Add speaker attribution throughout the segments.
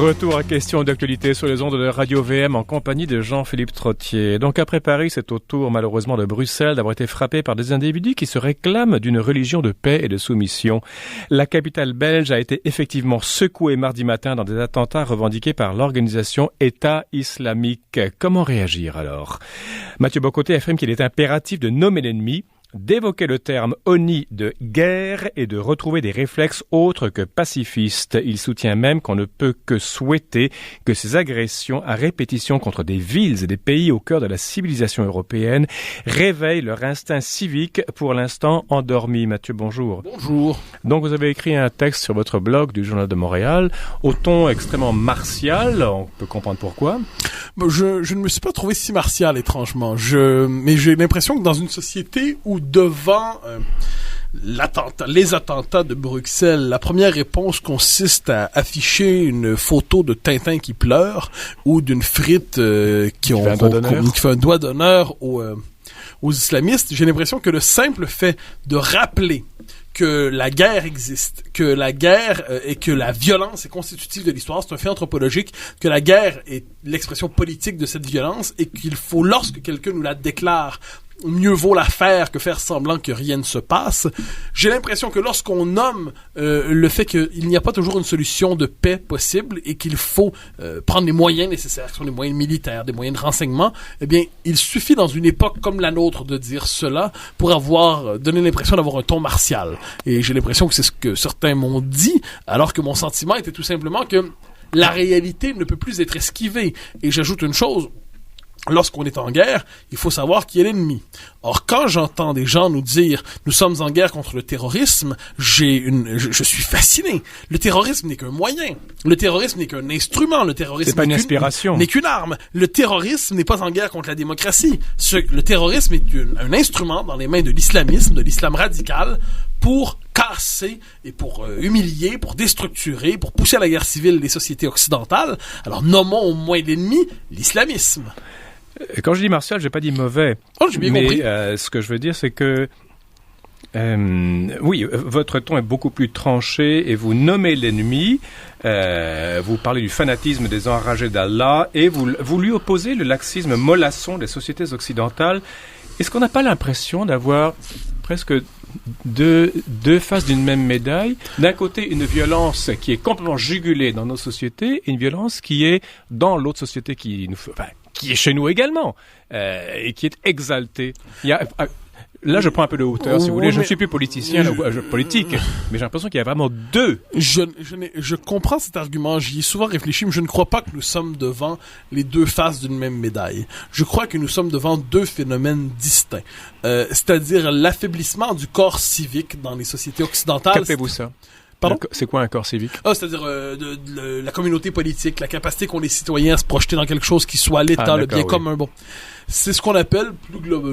Speaker 1: Retour à question d'actualité sur les ondes de Radio VM en compagnie de Jean-Philippe Trottier. Donc après Paris, c'est au tour malheureusement de Bruxelles d'avoir été frappé par des individus qui se réclament d'une religion de paix et de soumission. La capitale belge a été effectivement secouée mardi matin dans des attentats revendiqués par l'organisation État islamique. Comment réagir alors? Mathieu Bocoté affirme qu'il est impératif de nommer l'ennemi, d'évoquer le terme honni de guerre et de retrouver des réflexes autres que pacifistes. Il soutient même qu'on ne peut que souhaiter que ces agressions à répétition contre des villes et des pays au cœur de la civilisation européenne réveillent leur instinct civique pour l'instant endormi. Mathieu, bonjour.
Speaker 2: Bonjour.
Speaker 1: Donc vous avez écrit un texte sur votre blog du Journal de Montréal au ton extrêmement martial. On peut comprendre pourquoi.
Speaker 2: Je ne me suis pas trouvé si martial, étrangement. Mais j'ai l'impression que dans une société où devant les attentats de Bruxelles, la première réponse consiste à afficher une photo de Tintin qui pleure ou d'une frite qui fait un doigt d'honneur aux islamistes. J'ai l'impression que le simple fait de rappeler que la guerre existe, que la guerre et que la violence est constitutive de l'histoire, c'est un fait anthropologique, que la guerre est l'expression politique de cette violence et qu'il faut, lorsque quelqu'un nous la déclare, mieux vaut la faire que faire semblant que rien ne se passe. J'ai l'impression que lorsqu'on nomme le fait qu'il n'y a pas toujours une solution de paix possible et qu'il faut prendre les moyens nécessaires, qui sont des moyens militaires, des moyens de renseignement, eh bien, il suffit dans une époque comme la nôtre de dire cela pour avoir donné l'impression d'avoir un ton martial. Et j'ai l'impression que c'est ce que certains m'ont dit, alors que mon sentiment était tout simplement que la réalité ne peut plus être esquivée. Et j'ajoute une chose. Lorsqu'on est en guerre, il faut savoir qui est l'ennemi. Or, quand j'entends des gens nous dire « nous sommes en guerre contre le terrorisme », je suis fasciné. Le terrorisme n'est qu'un moyen. Le terrorisme n'est qu'un instrument. Le terrorisme
Speaker 1: c'est pas une inspiration.
Speaker 2: N'est qu'une arme. Le terrorisme n'est pas en guerre contre la démocratie. Le terrorisme est un instrument dans les mains de l'islamisme, de l'islam radical, pour casser et pour humilier, pour déstructurer, pour pousser à la guerre civile les sociétés occidentales. Alors, nommons au moins l'ennemi, l'islamisme.
Speaker 1: Quand je dis martial, j'ai pas dit mauvais.
Speaker 2: Oh, j'ai bien compris.
Speaker 1: Ce que je veux dire, c'est que oui, votre ton est beaucoup plus tranché et vous nommez l'ennemi. Vous parlez du fanatisme des enragés d'Allah et vous lui opposez le laxisme mollasson des sociétés occidentales. Est-ce qu'on n'a pas l'impression d'avoir presque deux faces d'une même médaille? D'un côté, une violence qui est complètement jugulée dans nos sociétés et une violence qui est dans l'autre société qui est chez nous également et qui est exaltée. Là, je prends un peu de hauteur, si vous voulez. Je ne suis plus politicien, politique, mais j'ai l'impression qu'il y a vraiment deux.
Speaker 2: Je comprends cet argument, j'y ai souvent réfléchi, mais je ne crois pas que nous sommes devant les deux faces d'une même médaille. Je crois que nous sommes devant deux phénomènes distincts. C'est-à-dire l'affaiblissement du corps civique dans les sociétés occidentales.
Speaker 1: Qu'appelez-vous ça?
Speaker 2: Pardon?
Speaker 1: C'est quoi un corps civique?
Speaker 2: C'est-à-dire la communauté politique, la capacité qu'ont les citoyens à se projeter dans quelque chose qui soit l'État, le bien commun. Bon, c'est ce qu'on appelle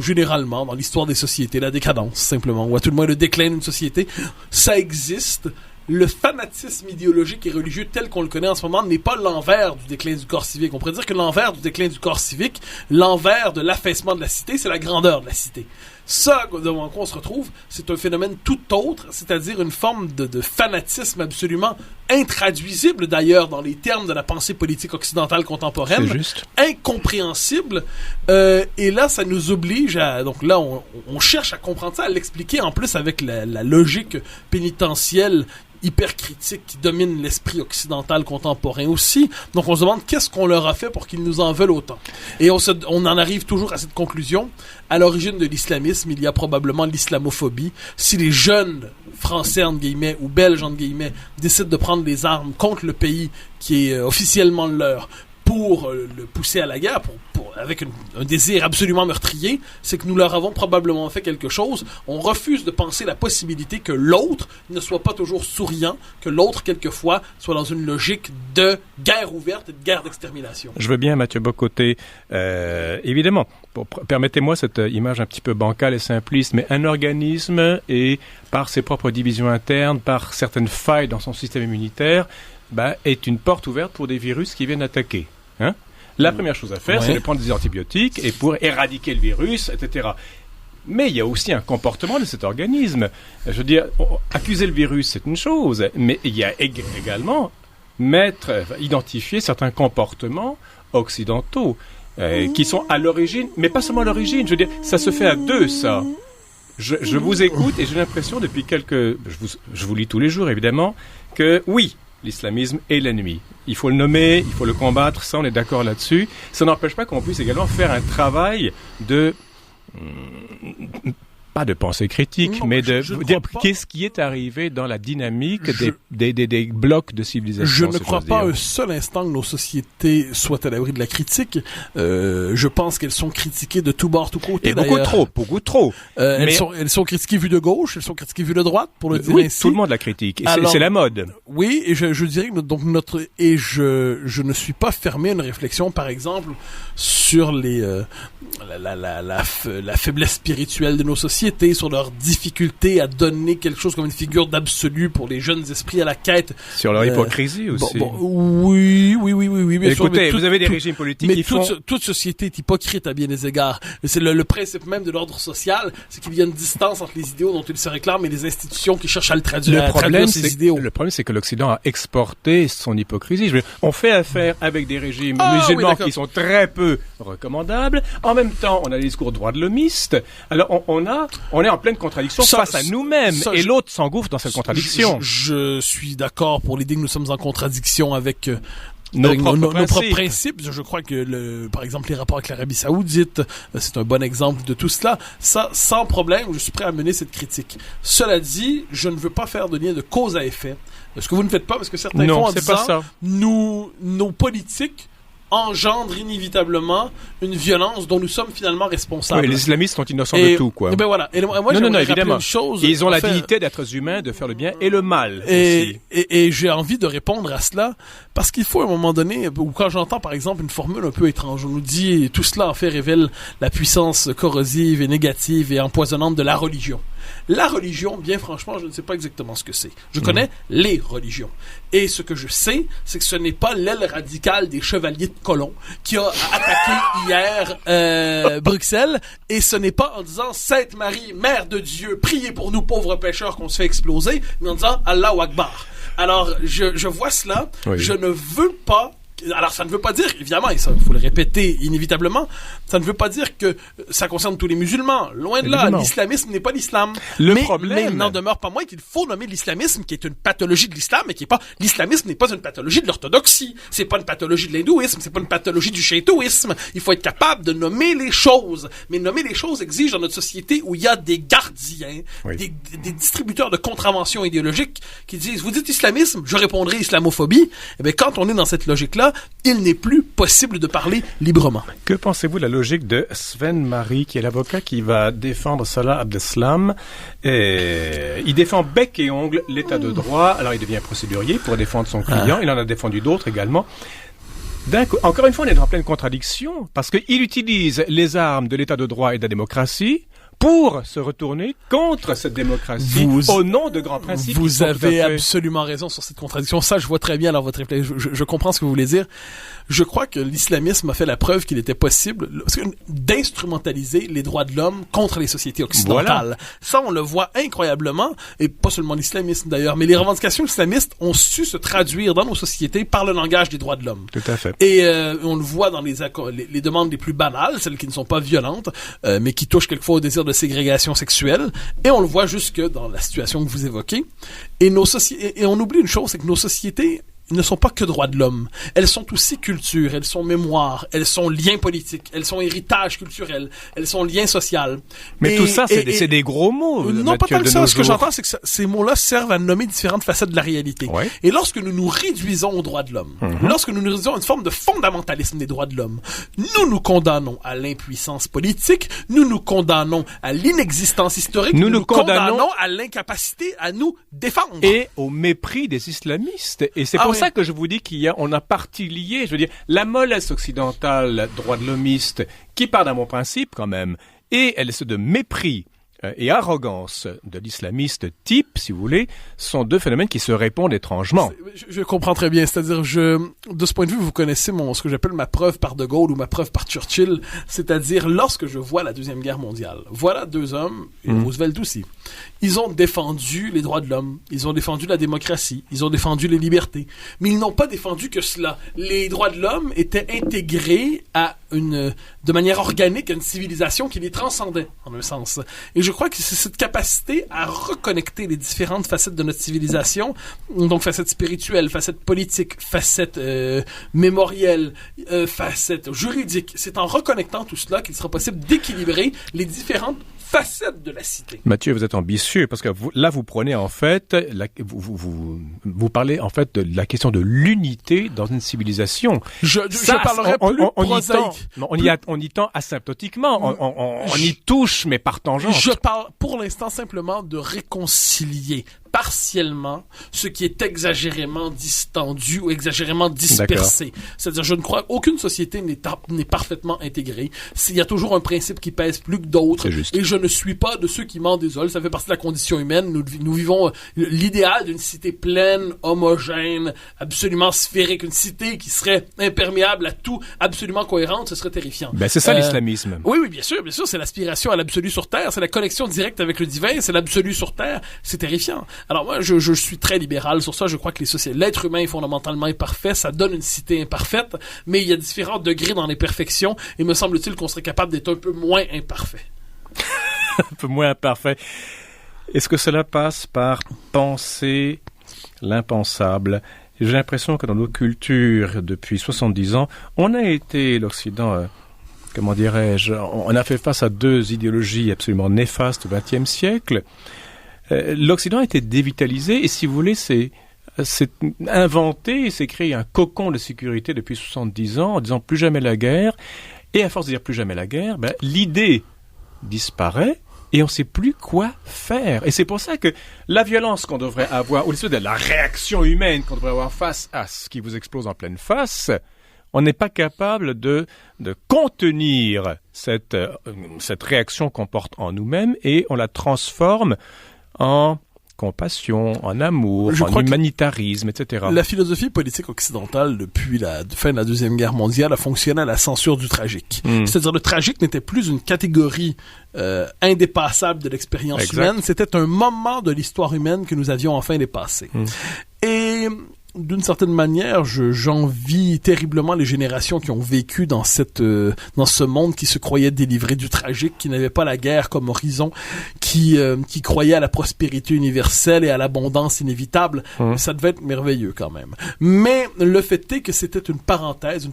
Speaker 2: généralement dans l'histoire des sociétés la décadence, simplement, ou à tout le moins le déclin d'une société. Ça existe. Le fanatisme idéologique et religieux tel qu'on le connaît en ce moment n'est pas l'envers du déclin du corps civique. On pourrait dire que l'envers du déclin du corps civique, l'envers de l'affaissement de la cité, c'est la grandeur de la cité. Ça, devant quoi on se retrouve, c'est un phénomène tout autre, c'est-à-dire une forme de fanatisme absolument intraduisible d'ailleurs dans les termes de la pensée politique occidentale contemporaine.
Speaker 1: C'est juste.
Speaker 2: Incompréhensible. Et là, ça nous oblige à... Donc là, on cherche à comprendre ça, à l'expliquer en plus avec la logique pénitentielle hyper critique qui domine l'esprit occidental contemporain aussi. Donc on se demande qu'est-ce qu'on leur a fait pour qu'ils nous en veulent autant. Et on en arrive toujours à cette conclusion. À l'origine de l'islamisme, il y a probablement l'islamophobie. Si les jeunes français, entre guillemets, ou belges, entre guillemets, décident de prendre les armes contre le pays qui est officiellement leur, pour le pousser à la guerre, avec un désir absolument meurtrier, c'est que nous leur avons probablement fait quelque chose. On refuse de penser la possibilité que l'autre ne soit pas toujours souriant, que l'autre, quelquefois, soit dans une logique de guerre ouverte et de guerre d'extermination.
Speaker 1: Je veux bien, Mathieu Bocoté. Évidemment, permettez-moi cette image un petit peu bancale et simpliste, mais un organisme, et par ses propres divisions internes, par certaines failles dans son système immunitaire, est une porte ouverte pour des virus qui viennent attaquer. Hein? La première chose à faire, c'est de prendre des antibiotiques et pour éradiquer le virus, etc. Mais il y a aussi un comportement de cet organisme. Je veux dire, accuser le virus, c'est une chose, mais il y a également identifier certains comportements occidentaux qui sont à l'origine, mais pas seulement à l'origine, je veux dire, ça se fait à deux, ça. Je vous écoute et j'ai l'impression depuis je vous lis tous les jours évidemment, que oui, l'islamisme est l'ennemi. Il faut le nommer, il faut le combattre, ça on est d'accord là-dessus. Ça n'empêche pas qu'on puisse également faire un travail de... pas de pensée critique, mais de dire qu'est-ce qui est arrivé dans la dynamique des blocs de civilisation.
Speaker 2: Je ne crois pas un seul instant que nos sociétés soient à l'abri de la critique. Je pense qu'elles sont critiquées de tous bords, tous côtés.
Speaker 1: Et beaucoup trop.
Speaker 2: Elles sont critiquées vues de gauche, elles sont critiquées vues de droite, pour le dire ainsi.
Speaker 1: Tout le monde la critique. Et c'est la mode.
Speaker 2: Oui, et je dirais que donc je ne suis pas fermé à une réflexion, par exemple, sur la faiblesse spirituelle de nos sociétés, sur leur difficulté à donner quelque chose comme une figure d'absolu pour les jeunes esprits à la quête.
Speaker 1: Sur leur hypocrisie aussi.
Speaker 2: Oui, bien sûr.
Speaker 1: Écoutez, vous avez des régimes politiques qui font...
Speaker 2: toute société est hypocrite à bien des égards. C'est le principe même de l'ordre social, c'est qu'il y a une distance entre les idéaux dont ils se réclament et les institutions qui cherchent à le traduire, ces idéaux.
Speaker 1: Le problème, c'est que l'Occident a exporté son hypocrisie. On fait affaire avec des régimes musulmans qui sont très peu recommandables. En même temps, on a des discours droits de l'homiste. Alors, on est en pleine contradiction face à nous-mêmes, et l'autre s'engouffre dans cette contradiction.
Speaker 2: Je suis d'accord pour l'idée que nous sommes en contradiction avec
Speaker 1: nos
Speaker 2: propres principes. Je crois que par exemple, les rapports avec l'Arabie Saoudite, c'est un bon exemple de tout cela. Ça, sans problème, je suis prêt à mener cette critique. Cela dit, je ne veux pas faire de lien de cause à effet. Ce que vous ne faites pas, parce que certains font en disant, nos politiques engendre inévitablement une violence dont nous sommes finalement responsables.
Speaker 1: Oui, les islamistes sont innocents de tout, quoi.
Speaker 2: Et ben voilà. Et moi, j'aimerais
Speaker 1: évidemment.
Speaker 2: Une chose.
Speaker 1: Ils ont la dignité d'êtres humains, de faire le bien et le mal.
Speaker 2: Et j'ai envie de répondre à cela parce qu'il faut à un moment donné, ou quand j'entends par exemple une formule un peu étrange, on nous dit tout cela en fait révèle la puissance corrosive et négative et empoisonnante de la religion. La religion, bien franchement, je ne sais pas exactement ce que c'est. Je connais les religions. Et ce que je sais, c'est que ce n'est pas l'aile radicale des chevaliers de Colomb qui a attaqué hier Bruxelles. Et ce n'est pas en disant « Sainte Marie, Mère de Dieu, priez pour nous pauvres pécheurs qu'on se fait exploser », mais en disant « Allahu Akbar ». Alors, je vois cela. Oui. Je ne veux pas... Alors, ça ne veut pas dire, évidemment, et ça, il faut le répéter inévitablement, ça ne veut pas dire que ça concerne tous les musulmans. Loin de là, l'islamisme n'est pas l'islam. Mais il n'en demeure pas moins qu'il faut nommer l'islamisme, qui est une pathologie de l'islam, et l'islamisme n'est pas une pathologie de l'orthodoxie. C'est pas une pathologie de l'hindouisme, c'est pas une pathologie du shintoïsme. Il faut être capable de nommer les choses. Mais nommer les choses exige dans notre société où il y a des gardiens, des distributeurs de contraventions idéologiques qui disent, vous dites islamisme, je répondrai islamophobie. Eh bien, quand on est dans cette logique-là, il n'est plus possible de parler librement.
Speaker 1: Que pensez-vous de la logique de Sven Marie, qui est l'avocat qui va défendre Salah Abdeslam? Il défend bec et ongle l'état de droit. Alors, il devient procédurier pour défendre son client. Il en a défendu d'autres également. Encore une fois, on est en pleine contradiction, parce qu'il utilise les armes de l'état de droit et de la démocratie pour se retourner contre cette démocratie au nom de grands principes.
Speaker 2: Vous avez absolument raison sur cette contradiction. Ça, je vois très bien alors votre réflexion. Je comprends ce que vous voulez dire. Je crois que l'islamisme a fait la preuve qu'il était possible d'instrumentaliser les droits de l'homme contre les sociétés occidentales. Voilà. Ça, on le voit incroyablement, et pas seulement l'islamisme d'ailleurs, mais les revendications islamistes ont su se traduire dans nos sociétés par le langage des droits de l'homme.
Speaker 1: Tout à fait.
Speaker 2: Et on le voit dans les demandes les plus banales, celles qui ne sont pas violentes, mais qui touchent quelquefois au désir de ségrégation sexuelle, et on le voit jusque dans la situation que vous évoquez. Et on oublie une chose, c'est que nos sociétés ne sont pas que droits de l'homme. Elles sont aussi culture, elles sont mémoire, elles sont liens politiques, elles sont héritage culturel, elles sont liens social.
Speaker 1: Mais tout ça, c'est des gros mots.
Speaker 2: Non, pas tant que ça. Ce que j'entends, c'est que ces mots-là servent à nommer différentes facettes de la réalité. Ouais. Et lorsque nous nous réduisons aux droits de l'homme, lorsque nous nous réduisons à une forme de fondamentalisme des droits de l'homme, nous nous condamnons à l'impuissance politique, nous nous condamnons à l'inexistence historique, nous nous condamnons à l'incapacité à nous défendre.
Speaker 1: Et au mépris des islamistes. Et c'est pour ça que je vous dis on a partie liée, je veux dire, la mollesse occidentale, droit de l'homiste, qui part d'un bon principe quand même, et elle est de mépris et arrogance de l'islamiste type, si vous voulez, sont deux phénomènes qui se répondent étrangement.
Speaker 2: Je comprends très bien. C'est-à-dire, de ce point de vue, vous connaissez ce que j'appelle ma preuve par De Gaulle ou ma preuve par Churchill. C'est-à-dire, lorsque je vois la Deuxième Guerre mondiale, voilà deux hommes, et Roosevelt aussi. Ils ont défendu les droits de l'homme. Ils ont défendu la démocratie. Ils ont défendu les libertés. Mais ils n'ont pas défendu que cela. Les droits de l'homme étaient intégrés de manière organique à une civilisation qui les transcendait, en un sens. Et je crois que c'est cette capacité à reconnecter les différentes facettes de notre civilisation, donc facettes spirituelles, facettes politiques, facettes mémorielles, facettes juridiques. C'est en reconnectant tout cela qu'il sera possible d'équilibrer les différentes facettes de la cité.
Speaker 1: Mathieu, vous êtes ambitieux parce que vous prenez en fait, vous parlez en fait de la question de l'unité dans une civilisation.
Speaker 2: Je parlerai plus prosaïque.
Speaker 1: On y tend asymptotiquement. On y touche, mais par tangente.
Speaker 2: Je parle pour l'instant simplement de réconcilier partiellement ce qui est exagérément distendu ou exagérément dispersé. C'est-à-dire, je ne crois qu'aucune société n'est parfaitement intégrée. Il y a toujours un principe qui pèse plus que d'autres. Et je ne suis pas de ceux qui m'en désolent. Ça fait partie de la condition humaine. Nous vivons l'idéal d'une cité pleine, homogène, absolument sphérique. Une cité qui serait imperméable à tout, absolument cohérente. Ce serait terrifiant.
Speaker 1: C'est ça l'islamisme.
Speaker 2: Oui, bien sûr. C'est l'aspiration à l'absolu sur Terre. C'est la connexion directe avec le divin. C'est l'absolu sur Terre. C'est terrifiant. Alors moi, je suis très libéral sur ça. Je crois que l'être humain est fondamentalement imparfait. Ça donne une cité imparfaite, mais il y a différents degrés dans l'imperfection. Et me semble-t-il qu'on serait capable d'être un peu moins imparfait.
Speaker 1: Un peu moins imparfait. Est-ce que cela passe par penser l'impensable? J'ai l'impression que dans nos cultures, depuis 70 ans, on a été, l'Occident... comment dirais-je, on a fait face à deux idéologies absolument néfastes au XXe siècle. L'Occident a été dévitalisé et si vous voulez, c'est inventé, c'est créé un cocon de sécurité depuis 70 ans en disant plus jamais la guerre. Et à force de dire plus jamais la guerre, l'idée disparaît et on ne sait plus quoi faire. Et c'est pour ça que la violence qu'on devrait avoir, ou de la réaction humaine qu'on devrait avoir face à ce qui vous explose en pleine face, on n'est pas capable de contenir cette réaction qu'on porte en nous-mêmes et on la transforme en compassion, en amour, en humanitarisme, etc.
Speaker 2: La philosophie politique occidentale, depuis la fin de la Deuxième Guerre mondiale, a fonctionné à la censure du tragique. C'est-à-dire, le tragique n'était plus une catégorie indépassable de l'expérience humaine, c'était un moment de l'histoire humaine que nous avions enfin dépassé. Et... d'une certaine manière, j'envie terriblement les générations qui ont vécu dans ce monde qui se croyait délivré du tragique, qui n'avait pas la guerre comme horizon, qui croyait à la prospérité universelle et à l'abondance inévitable. Ça devait être merveilleux quand même. Mais le fait est que c'était une parenthèse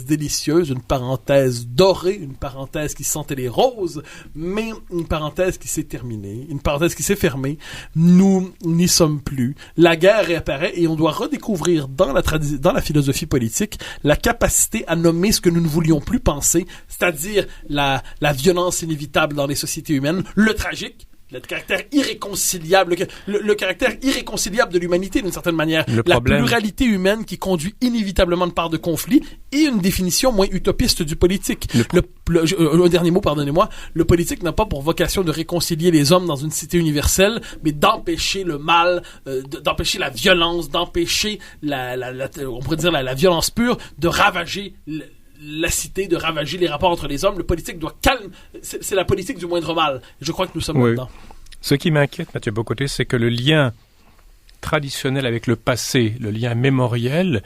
Speaker 2: délicieuse, une parenthèse dorée, une parenthèse qui sentait les roses, mais une parenthèse qui s'est terminée, une parenthèse qui s'est fermée. Nous n'y sommes plus. La guerre réapparaît et on doit redécouvrir dans la philosophie politique la capacité à nommer ce que nous ne voulions plus penser, c'est-à-dire la violence inévitable dans les sociétés humaines, le tragique, le caractère irréconciliable, le caractère irréconciliable de l'humanité d'une certaine manière, la pluralité humaine qui conduit inévitablement une part de conflit et une définition moins utopiste du politique. Un dernier mot, pardonnez-moi, le politique n'a pas pour vocation de réconcilier les hommes dans une cité universelle, mais d'empêcher le mal, d'empêcher la violence, d'empêcher on pourrait dire la violence pure, de ravager la cité, de ravager les rapports entre les hommes. Le politique doit calmer. C'est la politique du moindre mal. Je crois que nous sommes là-dedans.
Speaker 1: Ce qui m'inquiète, Mathieu Bock-Côté, c'est que le lien traditionnel avec le passé, le lien mémoriel,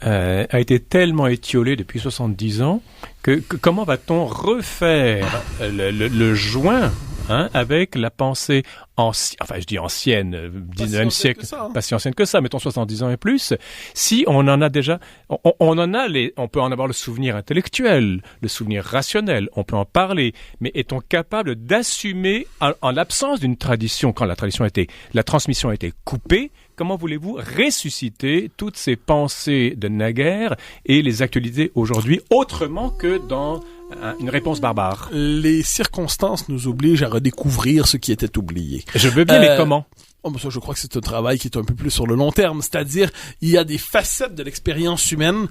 Speaker 1: a été tellement étiolé depuis 70 ans que comment va-t-on refaire le joint avec la pensée ancienne, 19e siècle, pas si ancienne que ça, mettons 70 ans et plus, si on en a déjà, on peut en avoir le souvenir intellectuel, le souvenir rationnel, on peut en parler, mais est-on capable d'assumer, en l'absence d'une tradition, quand la transmission a été coupée, comment voulez-vous ressusciter toutes ces pensées de naguère et les actualiser aujourd'hui autrement que dans une réponse barbare?
Speaker 2: Les circonstances nous obligent à redécouvrir ce qui était oublié.
Speaker 1: Je veux bien, mais comment?
Speaker 2: Ça, je crois que c'est un travail qui est un peu plus sur le long terme. C'est-à-dire, il y a des facettes de l'expérience humaine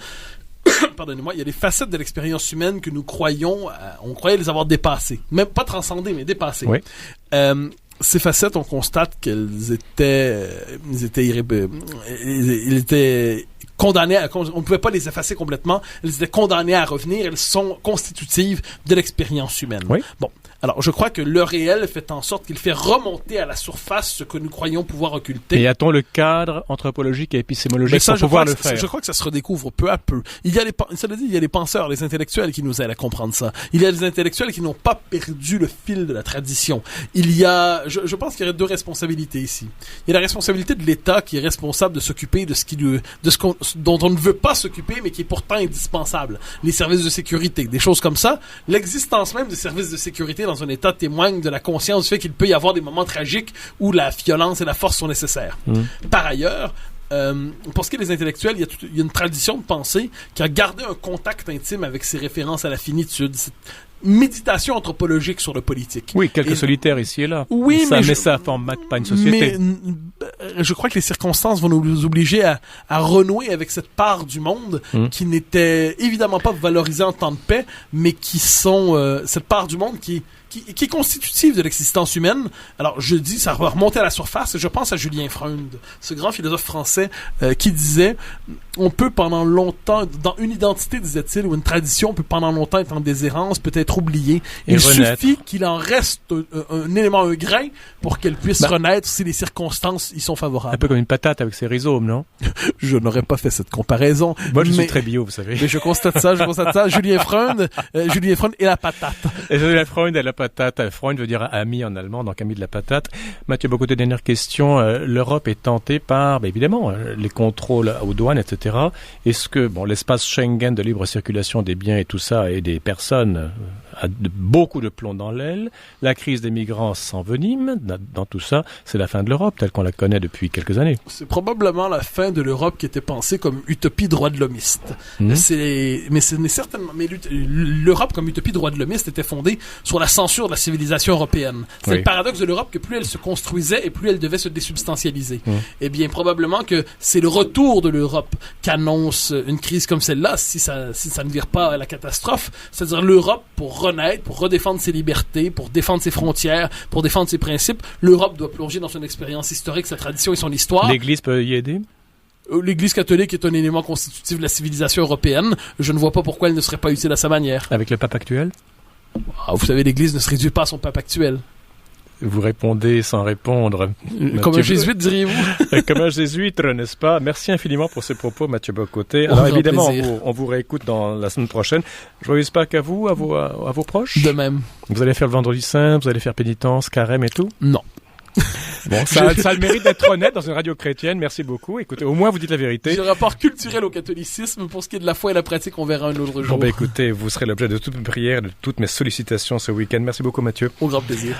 Speaker 2: pardonnez-moi, il y a des facettes de l'expérience humaine que nous croyons, on croyait les avoir dépassées. Même pas transcendées, mais dépassées.
Speaker 1: Oui.
Speaker 2: Ces facettes, on constate qu'elles étaient, ils étaient condamnées on ne pouvait pas les effacer complètement. Elles étaient condamnées à revenir. Elles sont constitutives de l'expérience humaine.
Speaker 1: Oui.
Speaker 2: Bon. Alors, je crois que le réel fait en sorte qu'il fait remonter à la surface ce que nous croyons pouvoir occulter.
Speaker 1: Et a-t-on le cadre anthropologique et épistémologique pour pouvoir le faire?
Speaker 2: Je crois que ça se redécouvre peu à peu. Il y a les penseurs, les intellectuels qui nous aident à comprendre ça. Il y a les intellectuels qui n'ont pas perdu le fil de la tradition. Je pense qu'il y a deux responsabilités ici. Il y a la responsabilité de l'État qui est responsable de s'occuper de dont on ne veut pas s'occuper, mais qui est pourtant indispensable. Les services de sécurité, des choses comme ça. L'existence même des services de sécurité dans un État témoigne de la conscience du fait qu'il peut y avoir des moments tragiques où la violence et la force sont nécessaires. Par ailleurs, pour ce qui est des intellectuels, il y a une tradition de pensée qui a gardé un contact intime avec ses références à la finitude, cette méditation anthropologique sur le politique.
Speaker 1: Oui, quelques solitaires ici et là.
Speaker 2: Oui,
Speaker 1: mais ça forme pas une société.
Speaker 2: Mais je crois que les circonstances vont nous obliger à renouer avec cette part du monde qui n'était évidemment pas valorisée en temps de paix, mais qui sont cette part du monde qui est constitutive de l'existence humaine. Alors, je dis, ça va remonter à la surface, et je pense à Julien Freund, ce grand philosophe français qui disait, on peut pendant longtemps, dans une identité, disait-il, ou une tradition, on peut pendant longtemps être en déshérence, peut-être oublié. Il suffit qu'il en reste un élément, un grain, pour qu'elle puisse renaître si les circonstances y sont favorables.
Speaker 1: Un peu comme une patate avec ses rhizomes, non?
Speaker 2: Je n'aurais pas fait cette comparaison.
Speaker 1: Moi, je suis très bio, vous savez.
Speaker 2: Mais je constate ça. Julien Freund et la patate.
Speaker 1: Et Julien Freund et la patate. Freund veut dire ami en allemand, donc ami de la patate. Mathieu Bock-Côté, dernière question. L'Europe est tentée par, évidemment, les contrôles aux douanes, etc. Est-ce que, l'espace Schengen de libre circulation des biens et tout ça, et des personnes, a beaucoup de plomb dans l'aile. La crise des migrants s'envenime. Dans tout ça, c'est la fin de l'Europe, telle qu'on la connaît depuis quelques années.
Speaker 2: C'est probablement la fin de l'Europe qui était pensée comme utopie droit de l'homiste. Mais ce n'est certainement, mais l'Europe comme utopie droit de l'homiste était fondée sur la censure de la civilisation européenne. C'est le paradoxe de l'Europe que plus elle se construisait et plus elle devait se désubstantialiser. Eh bien, probablement que c'est le retour de l'Europe qu'annonce une crise comme celle-là, si ça ne vire pas à la catastrophe. C'est-à-dire l'Europe, pour renaître, pour redéfendre ses libertés, pour défendre ses frontières, pour défendre ses principes, l'Europe doit plonger dans son expérience historique, sa tradition et son histoire.
Speaker 1: L'Église peut y aider?
Speaker 2: L'Église catholique est un élément constitutif de la civilisation européenne. Je ne vois pas pourquoi elle ne serait pas utile à sa manière.
Speaker 1: Avec le pape actuel?
Speaker 2: Vous savez, l'Église ne se réduit pas à son pape actuel.
Speaker 1: Vous répondez sans répondre.
Speaker 2: Comme un jésuite, diriez-vous?
Speaker 1: Comme un jésuite, n'est-ce pas? Merci infiniment pour ces propos, Mathieu Bock-Côté. Alors évidemment, on vous réécoute dans la semaine prochaine. Joyeux Pâques à vous, à vos proches.
Speaker 2: De même.
Speaker 1: Vous allez faire le Vendredi Saint, vous allez faire pénitence, carême et tout?
Speaker 2: Non.
Speaker 1: Bon, ça a le mérite d'être honnête dans une radio chrétienne. Merci beaucoup. Écoutez, au moins vous dites la vérité.
Speaker 2: J'ai un rapport culturel au catholicisme. Pour ce qui est de la foi et la pratique, on verra un autre jour.
Speaker 1: Bon, écoutez, vous serez l'objet de toutes mes prières, de toutes mes sollicitations ce week-end. Merci beaucoup, Mathieu.
Speaker 2: Au grand plaisir.